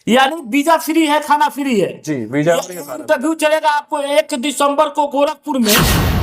यानी visa free है, खाना फ्री है। जी, वीजा फ्री है, खाना इंटरव्यू चलेगा आपको 1 दिसंबर को गोरखपुर में।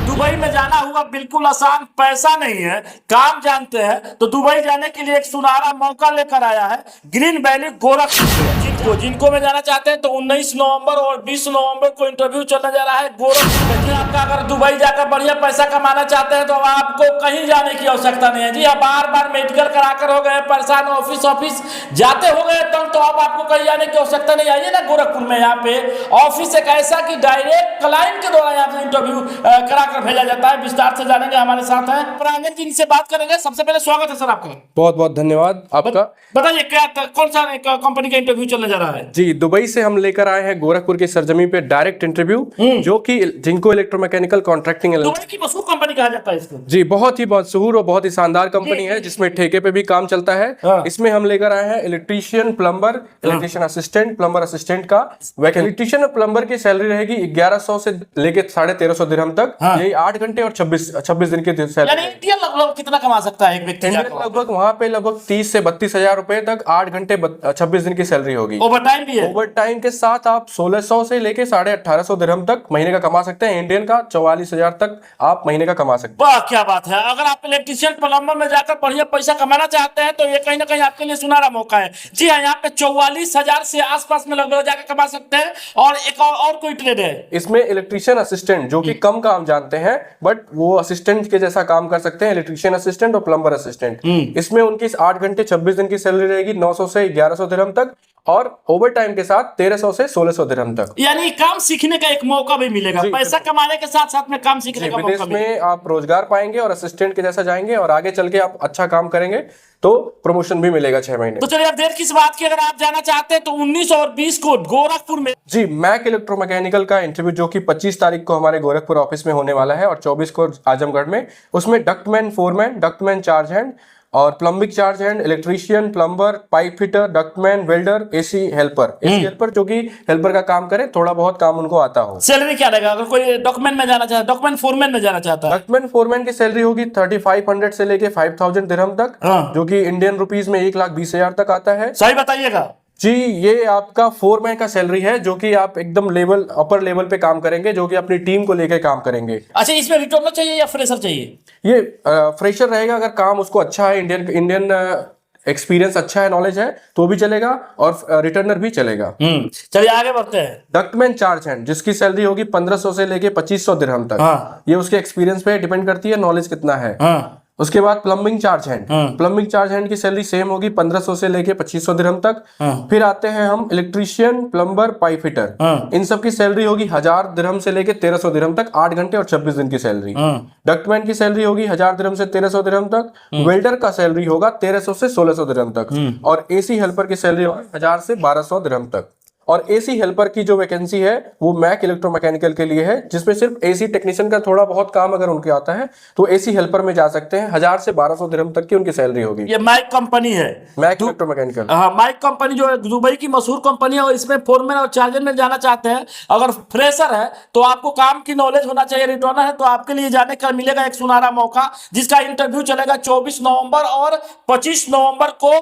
दुबई में जाना हुआ बिल्कुल आसान, पैसा नहीं है, काम जानते हैं। तो दुबई जाने के लिए एक सुनहरा मौका लेकर आया है ग्रीन वैली गोरखपुर। जिनको में जाना चाहते हैं तो 19 नवंबर और 20 नवंबर को इंटरव्यू चलने जा रहा है गोरखपुर में। जी, आपका अगर दुबई जाकर बढ़िया पैसा कमाना चाहते हैं तो आपको कहीं जाने की आवश्यकता नहीं है। जी, आप बार बार मेडिकल कराकर हो गए परेशान, ऑफिस जाते हो गए तब, तो अब आपको कहीं जाने की आवश्यकता नहीं। आइए ना गोरखपुर में, यहाँ पे ऑफिस एक ऐसा कि डायरेक्ट क्लाइंट के द्वारा यहाँ पे इंटरव्यू कराकर भेजा जाता है। विस्तार से जानेंगे, हमारे साथ हैं प्रांजल जी, इनसे बात करेंगे। सबसे पहले स्वागत है सर आपका। बहुत बहुत धन्यवाद आपका। बताइए क्या कौन सा कंपनी का इंटरव्यू चलने जा रहा है? जी, दुबई से हम लेकर आए हैं गोरखपुर की सरजमी पे डायरेक्ट इंटरव्यू, जो कि जिनको इलेक्ट्रोमैकेनिकल कॉन्ट्रैक्टिंग। दुबई की मशहूर कंपनी कहा जाता है इसको। जी, बहुत ही मशहूर और बहुत ही शानदार कंपनी है, जिसमें ठेके पे भी काम चलता है। इसमें हम लेकर आए हैं electrician, plumber, electrician assistant, plumber assistant का। इलेक्ट्रीशियन और प्लम्बर की सैलरी रहेगी 1100 से लेके 1350 दिरहम तक। यही 8 घंटे और 26 दिन की सैलरी। यानी इंडियन लगभग कितना कमा सकता है एक व्यक्ति? लगभग वहाँ पे लगभग 30 से 32 हजार रुपए तक 8 घंटे 26 दिन की सैलरी होगी। ओवर टाइम भी है? ओवर टाइम के साथ आप 1600 से लेके 1850 दिरहम तक महीने का कमा सकते हैं। इंडियन का 44,000 तक आप महीने का कमा सकते हैं। वाह, क्या बात है। अगर आप इलेक्ट्रीशियन प्लम्बर में जाकर बढ़िया पैसा कमाना चाहते हैं तो ये कहीं ना कहीं आपके लिए सुनहरा मौका है। जी हाँ, यहाँ पे 44,000 से आसपास में लगभग जाकर कमा सकते हैं। और एक और कोई ट्रेड है इसमें, इलेक्ट्रीशियन असिस्टेंट, जो कि कम काम जानते हैं बट वो असिस्टेंट के जैसा काम कर सकते हैं। इलेक्ट्रीशियन असिस्टेंट और प्लम्बर असिस्टेंट, इसमें उनकी 8 घंटे 26 दिन की सैलरी रहेगी 900 से 1100 दिरहम तक, और ओवर टाइम के साथ 1300 से 1600 दिरहम तक। यानी काम सीखने का एक मौका भी मिलेगा, पैसा कमाने के साथ साथ में काम सीखने का मौका विदेश में आप रोजगार पाएंगे और असिस्टेंट के जैसा जाएंगे, और आगे चल के आप अच्छा काम करेंगे तो प्रमोशन भी मिलेगा 6 महीने। तो चलिए, अब देर किस बात की, अगर आप जाना चाहते हैं तो 19 और 20 को गोरखपुर में। जी, मैक इलेक्ट्रोमैकेनिकल का इंटरव्यू, जो कि 25 तारीख को हमारे गोरखपुर ऑफिस में होने वाला है और 24 को आजमगढ़ में। उसमें ductman foreman, ductman charge hand और plumbing charge hand, electrician, plumber, pipe fitter, ductman, welder, AC helper जो कि हेल्पर का काम करे, थोड़ा बहुत काम उनको आता हो। सैलरी क्या रहेगा अगर कोई डॉक्यूमेंट में जाना चाहता है, डॉक्यूमेंट फोरमैन में जाना चाहता है? डक्टमैन फोरमैन की सैलरी होगी 3500 से लेके 5000 दिरहम तक, जो कि इंडियन रुपीस में 1,20,000 तक आता है। सही बताइएगा जी, ये आपका फोरमैन का सैलरी है, जो कि आप एकदम अपर लेवल पे काम करेंगे, जो कि अपनी टीम को लेके काम करेंगे। अच्छा, इसमें रिटर्नर चाहिए या फ्रेशर चाहिए? ये फ्रेशर रहेगा, अगर काम उसको अच्छा है, इंडियन एक्सपीरियंस अच्छा है, नॉलेज है, तो भी चलेगा, और रिटर्नर भी चलेगा। चलिए आगे बढ़ते हैं। डक्टमैन चार्ज हैंड, जिसकी सैलरी होगी 1500 से लेके 2500 दिरहम तक। ये उसके एक्सपीरियंस पे डिपेंड करती है, नॉलेज कितना है। उसके बाद plumbing charge hand, plumbing charge hand की सैलरी सेम होगी 1500 से लेके 2500 दिरहम तक। फिर आते हैं हम इलेक्ट्रीशियन, प्लम्बर, पाइप फिटर, इन सब की सैलरी होगी 1000 दिरहम से लेके 1300 दिरहम तक, 8 घंटे और 26 दिन की सैलरी। डक्टमैन की सैलरी होगी 1000 दिरहम से 1300 दिरहम तक। वेल्डर का सैलरी होगा 1300 से 1600 दिरहम तक, और एसी हेल्पर की सैलरी होगी 1000 से 1200 दिरहम तक। और एसी हेल्पर की जो वैकेंसी है वो मैक इलेक्ट्रोमैकेनिकल के लिए है, जिसमें सिर्फ एसी टेक्नीशियन का थोड़ा बहुत काम अगर उनके आता है तो एसी हेल्पर में जा सकते हैं। 1000 से 1200 दिरहम तक की उनकी सैलरी होगी। ये मैक कंपनी है, मैक इलेक्ट्रोमैकेनिकल। हाँ, मैक कंपनी जो है दुबई की मशहूर कंपनी है, और इसमें फोरमैन और चार्जर में जाना चाहते हैं। अगर फ्रेशर है तो आपको काम की नॉलेज होना चाहिए, रिटर्नर है तो आपके लिए जाने का मिलेगा एक सुनहरा मौका, जिसका इंटरव्यू चलेगा 24 नवंबर और 25 नवंबर को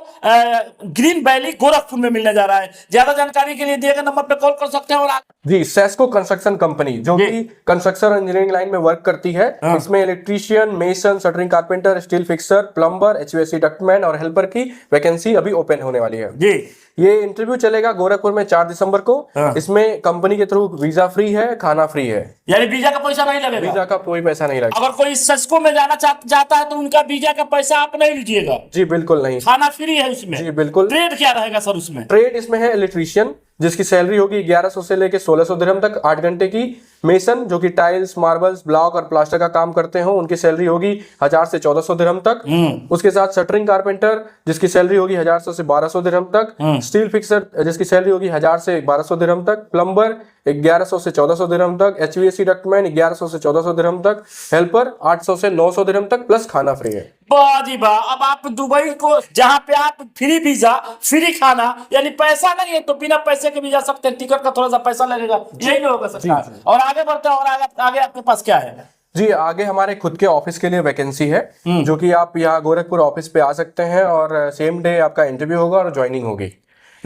ग्रीन वैली गोरखपुर में मिलने जा रहा है। ज्यादा जानकारी के लिए दिए गए नंबर पर कॉल कर सकते हैं। और जी, सेस्को कंस्ट्रक्शन कंपनी, जो कि कंस्ट्रक्शन और इंजीनियरिंग लाइन में वर्क करती है, इसमें electrician, mason, shuttering carpenter, steel fixer, plumber, HVAC ductman और हेल्पर की वैकेंसी अभी ओपन होने वाली है। जी, ये इंटरव्यू चलेगा गोरखपुर में 4 दिसंबर को। इसमें कंपनी के थ्रू वीजा फ्री है, खाना फ्री है। यानी वीजा का पैसा नहीं लगेगा? वीजा का कोई पैसा नहीं लगेगा। अगर कोई सेस्को में जाना चाहता है तो उनका वीजा का पैसा आप नहीं लीजिएगा? जी बिल्कुल नहीं, खाना फ्री है उसमें। जी बिल्कुल। ट्रेड क्या रहेगा सर उसमें? ट्रेड इसमें है इलेक्ट्रीशियन, जिसकी सैलरी होगी 1100 से लेके 1600 दिरहम तक, 8 घंटे की। मेसन, जो कि टाइल्स, मार्बल्स, ब्लॉक और प्लास्टर का काम करते हो, उनकी सैलरी होगी 1000 से 1400 दिरहम तक। उसके साथ शटरिंग कारपेंटर, जिसकी सैलरी होगी 1000 से 1200 दिरहम तक। स्टील फिक्सर, जिसकी सैलरी होगी 1000 से 1200 दिरहम तक। प्लम्बर 1100 से 1400 दिरहम तक। एचवीएसी डक्टमैन 1100 से 1400 दिरहम तक। हेल्पर 800 से 900 दिरहम तक, प्लस खाना फ्री है। वाह जी वाह। अब आप दुबई को, जहाँ पे आप फ्री वीजा, फ्री खाना, यानी पैसा नहीं है तो बिना पैसे के भी जा सकते हैं। टिकट का थोड़ा सा पैसा लगेगा, यही नहीं होगा सरकार। और आगे बढ़ते हैं, और आगे आपके पास क्या है? जी, आगे हमारे खुद के ऑफिस के लिए वैकेंसी है, जो कि आप यहाँ गोरखपुर ऑफिस पे आ सकते हैं, और सेम डे आपका इंटरव्यू होगा और ज्वाइनिंग होगी।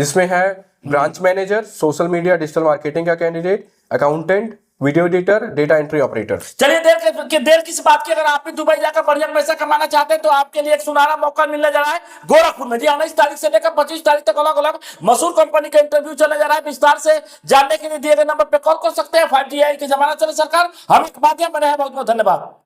जिसमें है branch manager, social media digital marketing का candidate, accountant, video editor, data entry operator. चलिए देर किस बात की, अगर आप भी दुबई जाकर बढ़िया पैसा कमाना चाहते हैं तो आपके लिए एक सुनहरा मौका मिलने जा रहा है गोरखपुर में। जी 19 तारीख से लेकर 25 तारीख तक अलग अलग मशहूर कंपनी का इंटरव्यू चलने जा रहा है। विस्तार से जानने के लिए दिए गए नंबर पर कॉल कर सकते हैं। 5G के जमाना चले सरकार, हम एक बात बने हैं। बहुत बहुत धन्यवाद।